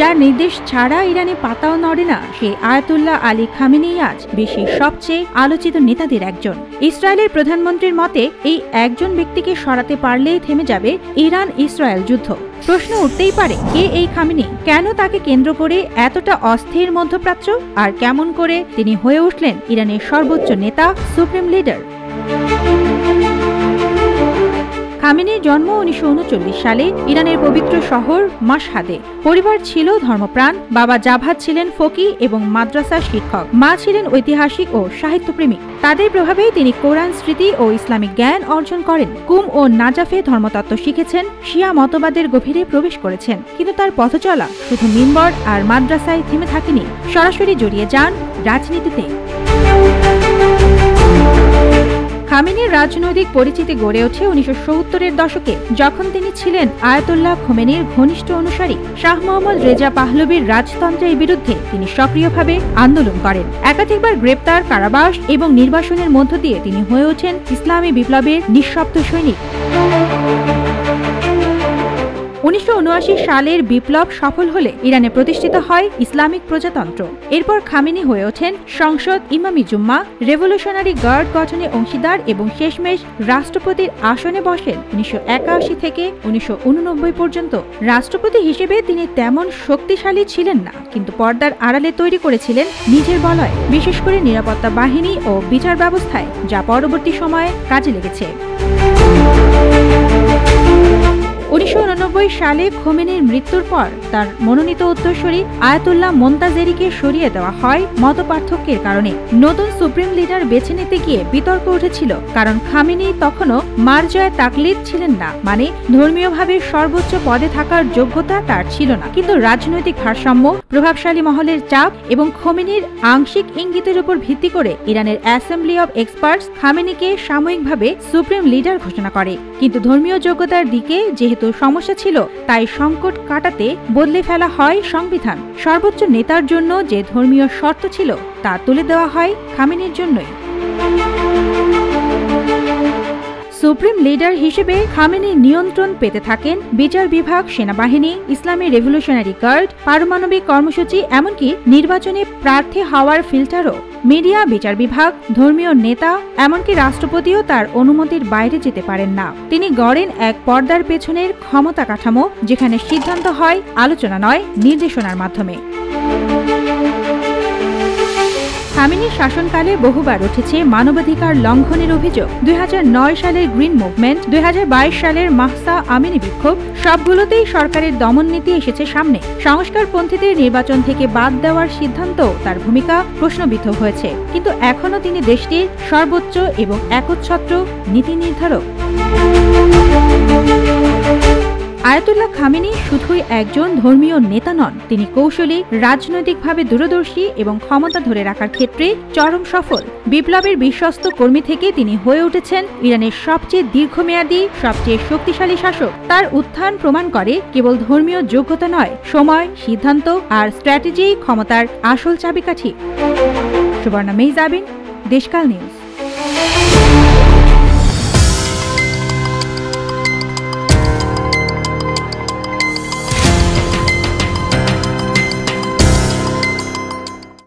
যার নির্দেশ ছাড়া ইরানে পাতাও নড়ে না, সেই আয়াতুল্লাহ আলী খামেনেই আজ বিশ্বের সবচেয়ে আলোচিত নেতাদের একজন। ইসরায়েলের প্রধানমন্ত্রীর মতে এই একজন ব্যক্তিকে সরাতে পারলেই থেমে যাবে ইরান ইসরায়েল যুদ্ধ। প্রশ্ন উঠতেই পারে, কে এই খামেনি, কেন তাকে কেন্দ্র করে এতটা অস্থির মধ্যপ্রাচ্য, আর কেমন করে তিনি হয়ে উঠলেন ইরানের সর্বোচ্চ নেতা, সুপ্রিম লিডার। খামেনির জন্ম 1939 সালে ইরানের পবিত্র শহর মাশহাদে। পরিবার ছিল ধর্মপ্রাণ। বাবা জাভাদ ছিলেন ফকি এবং মাদ্রাসার শিক্ষক, মা ছিলেন ঐতিহাসিক ও সাহিত্যপ্রেমিক। তাদের প্রভাবেই তিনি কোরআন স্মৃতি ও ইসলামিক জ্ঞান অর্জন করেন। কুম ও নাজাফে ধর্মতত্ত্ব শিখেছেন, শিয়া মতবাদের গভীরে প্রবেশ করেছেন। কিন্তু তার পথচলা শুধু মিম্বর আর মাদ্রাসায় থেমে থাকেনি, সরাসরি জড়িয়ে যান রাজনীতিতে। খামেনির রাজনৈতিক পরিচিতি গড়ে ওঠে 1970-এর দশকে, যখন তিনি ছিলেন আয়াতুল্লাহ খোমেনির ঘনিষ্ঠ অনুসারী। শাহ মোহাম্মদ রেজা পাহলভির রাজতন্ত্রের বিরুদ্ধে তিনি সক্রিয়ভাবে আন্দোলন করেন। একাধিকবার গ্রেপ্তার, কারাবাস এবং নির্বাসনের মধ্য দিয়ে তিনি হয়ে ওঠেন ইসলামী বিপ্লবের নিঃশব্দ সৈনিক। 1979 সালের বিপ্লব সফল হলে ইরানে প্রতিষ্ঠিত হয় ইসলামিক প্রজাতন্ত্র। এরপর খামেনি হয়ে ওঠেন সংসদ ইমামি জুম্মা, রেভলিউশনারি গার্ড গঠনে অংশীদার এবং শেষমেশ রাষ্ট্রপতির আসনে বসেন 1981 থেকে 1989 পর্যন্ত। রাষ্ট্রপতি হিসেবে তিনি তেমন শক্তিশালী ছিলেন না, কিন্তু পর্দার আড়ালে তৈরি করেছিলেন নিজের বলয়, বিশেষ করে নিরাপত্তা বাহিনী ও বিচার ব্যবস্থায়, যা পরবর্তী সময়ে কাজে লেগেছে। 1989 সালে খোমেনির মৃত্যুর পর তার মনোনীত উত্তরসূরি আয়াতুল্লাহ মোন্তাজেরিকে সরিয়ে দেওয়া হয় মতপার্থক্যের কারণে। নতুন সুপ্রিম লিডার বেছে নিতে গিয়ে বিতর্ক উঠেছিল, কারণ খামেনি তখনও মারজায়ে তাকলিদ ছিলেন না, মানে ধর্মীয়ভাবে সর্বোচ্চ পদে থাকার যোগ্যতা তার ছিল না। কিন্তু রাজনৈতিক ভারসাম্য, প্রভাবশালী মহলের চাপ এবং খোমেনির আংশিক ইঙ্গিতের উপর ভিত্তি করে ইরানের অ্যাসেম্বলি অব এক্সপার্টস খামেনিকে সাময়িকভাবে সুপ্রিম লিডার ঘোষণা করে। কিন্তু ধর্মীয় যোগ্যতার দিকে যেহেতু সমস্যা ছিল, তাই সংকট কাটাতে বদলে ফেলা হয় সংবিধান। সর্বোচ্চ নেতার জন্য যে ধর্মীয় শর্ত ছিল তা তুলে দেওয়া হয় খামেনির জন্যই। সুপ্রিম লিডার হিসেবে খামেনি নিয়ন্ত্রণ পেতে থাকেন বিচার বিভাগ, সেনাবাহিনী, ইসলামী রেভলিউশনারি গার্ড, পারমাণবিক কর্মসূচি, এমনকি নির্বাচনে প্রার্থী হওয়ার ফিল্টারও। মিডিয়া, বিচার বিভাগ, ধর্মীয় নেতা, এমনকি রাষ্ট্রপতিও তার অনুমতির বাইরে যেতে পারেন না। তিনি গড়েন এক পর্দার পেছনের ক্ষমতা কাঠামো, যেখানে সিদ্ধান্ত হয় আলোচনা নয়, নির্দেশনার মাধ্যমে। খামেনির শাসনকালে বহুবার উঠেছে মানবাধিকার লঙ্ঘনের অভিযোগ। 2009 সালের গ্রিন মুভমেন্ট, 2022 সালের মাহসা আমিনি বিক্ষোভ, সবগুলোতেই সরকারের দমননীতি এসেছে সামনে। সংস্কারপন্থীদের নির্বাচন থেকে বাদ দেওয়ার সিদ্ধান্ত তার ভূমিকা প্রশ্নবিদ্ধ হয়েছে, কিন্তু এখনও তিনি দেশটির সর্বোচ্চ এবং একচ্ছত্র নীতি নির্ধারক। আয়াতুল্লাহ খামেনি শুধুই একজন ধর্মীয় নেতা নন, তিনি কৌশলী, রাজনৈতিকভাবে দূরদর্শী এবং ক্ষমতা ধরে রাখার ক্ষেত্রে চরম সফল। বিপ্লবের বিশ্বস্ত কর্মী থেকে তিনি হয়ে উঠেছেন ইরানের সবচেয়ে দীর্ঘমেয়াদী, সবচেয়ে শক্তিশালী শাসক। তার উত্থান প্রমাণ করে কেবল ধর্মীয় যোগ্যতা নয়, সময়, সিদ্ধান্ত আর স্ট্র্যাটেজি ক্ষমতার আসল চাবিকাঠি। সুবর্ণা মেহজাবিন, দেশকাল নিউজ।